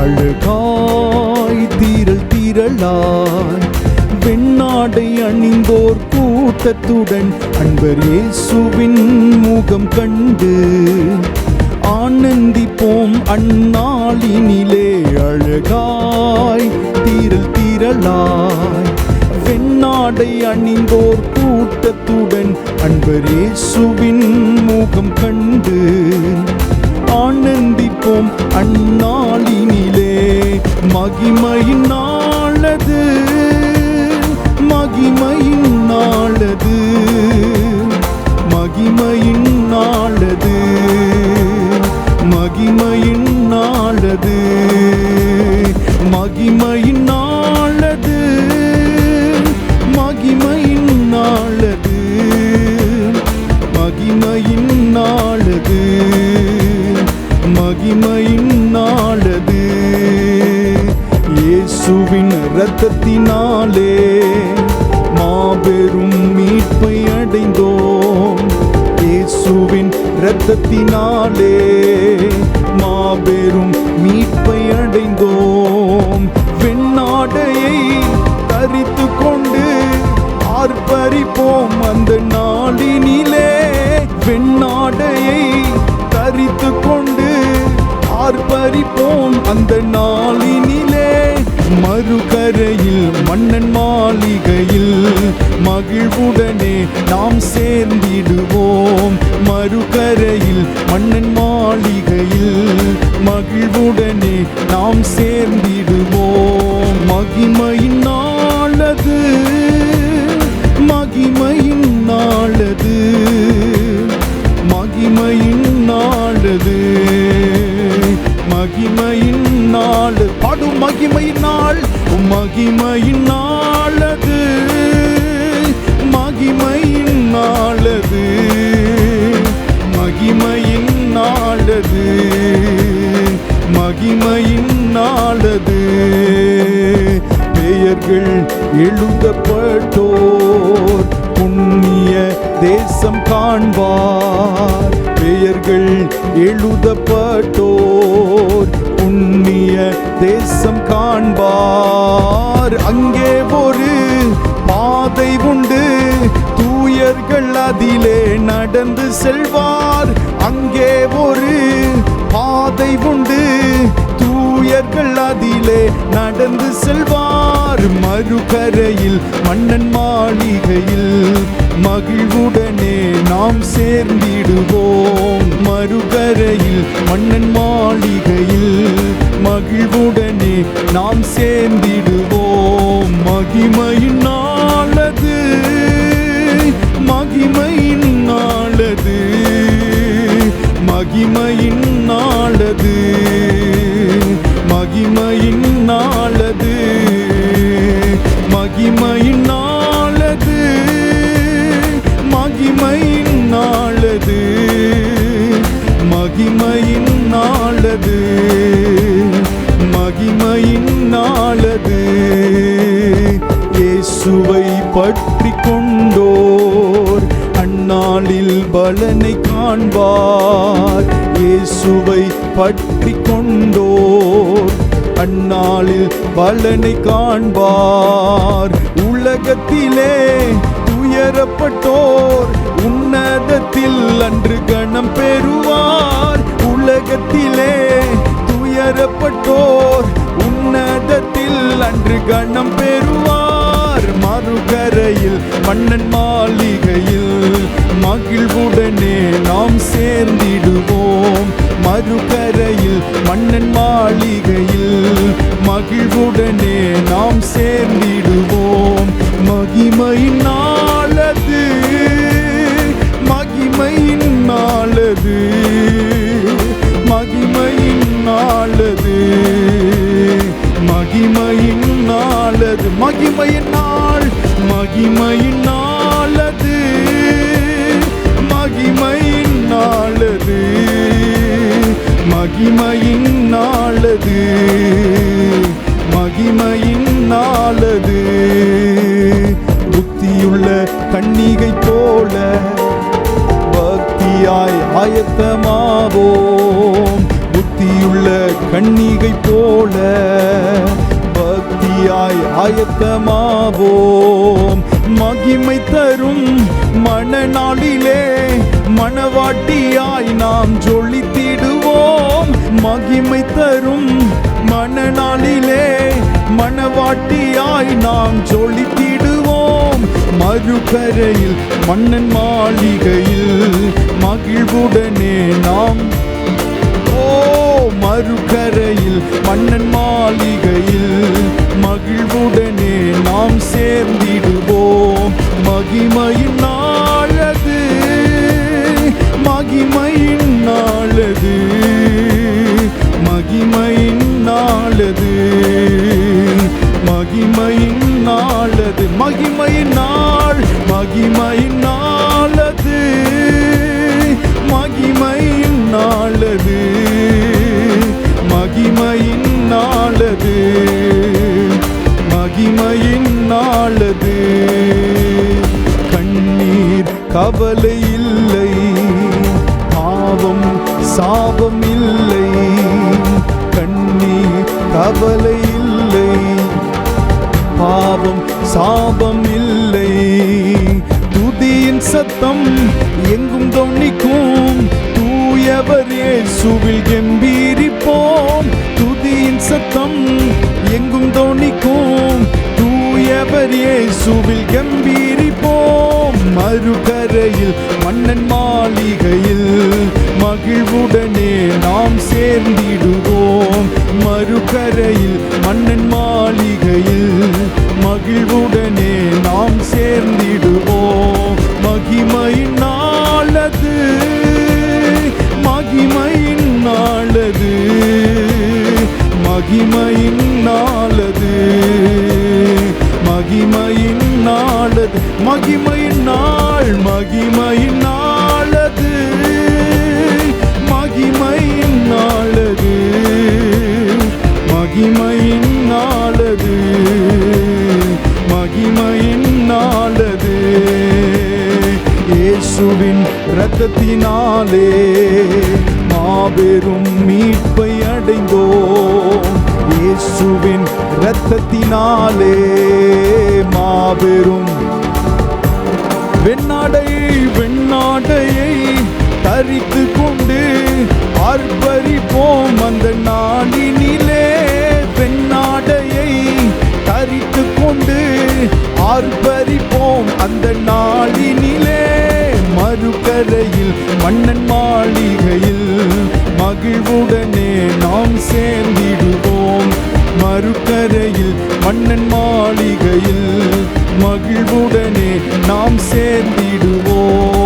அழகாய் திரள் திரளாய் வெண்ணாடை அணிந்தோர் கூட்டத்துடன் அன்பர் இயேசுவின் முகம் கண்டு ஆனந்திப்போம் அந்நாளினிலே. அழகாய் திரள் திரளாய் வெண்ணாடை அணிந்தோர் கூட்டத்துடன் அன்பர் இயேசுவின் முகம் கண்டு ஆனந்திப்போம் அந்நாளினிலே. மகிமையின் நாளது, மகிமையின் நாளது, மகிமையின் நாளது, மகிமையின் நாளது, மகிமையின் நாளது, மகிமையின் நாளது, மகிமையின் நாளது, மகிமையின் நாளது. இயேசுவின் இரத்தத்தினாலே மாபெரும் மீட்பை அடைந்தோம். இயேசுவின் இரத்தத்தினாலே மாபெரும் மீட்பை அடைந்தோம். வெண்ணாடையை தரித்து கொண்டு ஆர்ப்பரிப்போம் அந்த நாளினிலே. வெண்ணாடையை தரித்து கொண்டு ஆர்ப்பரிப்போம் அந்த நாளினிலே. மறுகரையில் மன்னன் மாளிகையில் மகிழ்வுடனே நாம் சேர்ந்திடுவோம். மறுகரையில் மன்னன் மாளிகையில் மகிழ்வுடனே நாம் சேர்ந்திடுவோம். மகிமையின் நாளது, மகிமையின் நாளது, மகிமையின் நாளது, மகிமையின் நாள். பாடும் மகிமையின் நாள், மகிமையின் நாளது, மகிமையின் நாளது, மகிமையின் நாளது, மகிமையின் நாளது. பெயர்கள் எழுதப்பட்டோர் புண்ணிய தேசம் காண்பார். பெயர்கள் எழுதப்பட்டோர் புண்ணிய தேசம் காண்பார். அங்கே ஒரு பாதை உண்டு, தூயர்கள் அதிலே நடந்து செல்வார். அங்கே ஒரு பாதை உண்டு, தூயர்கள் அதிலே நடந்து செல்வார். மறுகரையில் மன்னன் மாளிகையில் மகிழ்வுடனே நாம் சேர்ந்திடுவோம். மறுகரையில் மன்னன் மாளிகையில் மகிழ்வுடனே நாம் சேர்ந்திடுவோம். மகிமையின் நாளது, மகிமையின் நாளது, மகிமையின் நாளது, மகிமையின் நாளது, மகிமையின் நாளது, மகிமையின் நாளது, மகிமையின் நாளது, மகிமையின் நாளது. இயேசுவை பற்றி கொண்டோர் அந்நாளில் பலனை காண்பார். இயேசுவை பற்றி கொண்டோர் அந்நாளில் பலனை காண்பார். உலகத்திலே துயரப்பட்டோர் உன்னதத்தில் அன்று கணம் பெறுவார். உலகத்திலே துயரப்பட்டோர் உன்னதத்தில் அன்று கணம் பெறுவார். மறுகரையில் மன்னன் மாளிகையில் மகிழ்வுடனே நாம் சேர்ந்திடுவோம். மறுகரையில் மன்னன் மாளிகையில் மகிழ்வுடனே நாம் சேர்ந்திடுவோம். மகிமையின் நாளது, மகிமையின் நாளது, மகிமையின் நாளது, மகிமையின் நாளது, மகிமையின் நாள், மகிமையின் நாளது, மகிமையின் நாளது, மகிமையின் நாளது, மகிமையின் நாளது. புத்தியுள்ள கன்னிகை போல பக்தியாய் ஆயத்தமாவோம். பக்தியுள்ள கன்னிகை போல பக்தியாய் ஆயத்தமாவோம். மகிமை தரும் மணநாளிலே மணவாட்டியாய் நாம் ஜொலித்திடுவோம். மகிமை தரும் மணநாளிலே மணவாட்டியாய் நாம் ஜொலித்திடுவோம். மறுகரையில் மன்னன் மாளிகையில் மகிழ்வுடனே நாம் மறுகரையில் மன்னன் மாளிகையில் மகிழ்வுடனே நாம் சேர்ந்திடுவோம். மகிமையின் நாளது, மகிமையின் நாளது, மகிமையின் நாளது, மகிமையின் நாளது, மகிமையின் நாள், மகிமையின் நாளது, மகிமையின் நாளது, மகிமையின் நாளது, மகிமையின் நாளது. கண்ணீர் கவலை இல்லை, பாவம் சாபம் இல்லை. கண்ணீர் கவலை இல்லை, பாவம் சாபம் இல்லை. துதியின் சத்தம் எங்கும் தொனிக்கும், தூயவர் இயேசுவில் கெம்பீரிப்போம். துதியின் சத்தம் எங்கும் தொனிக்கும், தூயவர் இயேசுவில் கெம்பீரிப்போம். மறுகரையில் மன்னன் மாளிகையில் மகிழ்வுடனே நாம் சேர்ந்திடுவோம். மறுகரையில் மன்னன் மாளிகையில் மகிழ்வுடனே நாம் சேர்ந்திடுவோம். மகிமையின் நாளது, மகிமையின் நாளது, மகிமையின் நாளது, மகிமையின் நாளது, மகிமையின் நாள், மகிமையின் நாளது, மகிமையின் நாளது, மகிமையின் நாளது, மகிமையின் நாளது. இயேசுவின் இரத்தத்தினாலே மாபெரும் மீட்பை அடைந்தோம். இயேசுவின் இரத்தத்தினாலே மாபெரும் வெண்ணாடையை தரித்து கொண்டு ஆர்ப்பரிப்போம். அந்த நாளினிலே வெண்ணாடையை தரித்து கொண்டு ஆர்ப்பரிப்போம். அந்த நாளினிலே மறுகரையில் மன்னன் மாளிகையில் மகிழ்வுடனே நாம் சேர்ந்திடுவோம். மறுகரையில் மன்னன் மாளிகையில் மகிழ்வுடனே நாம் சேர்ந்திடுவோம்.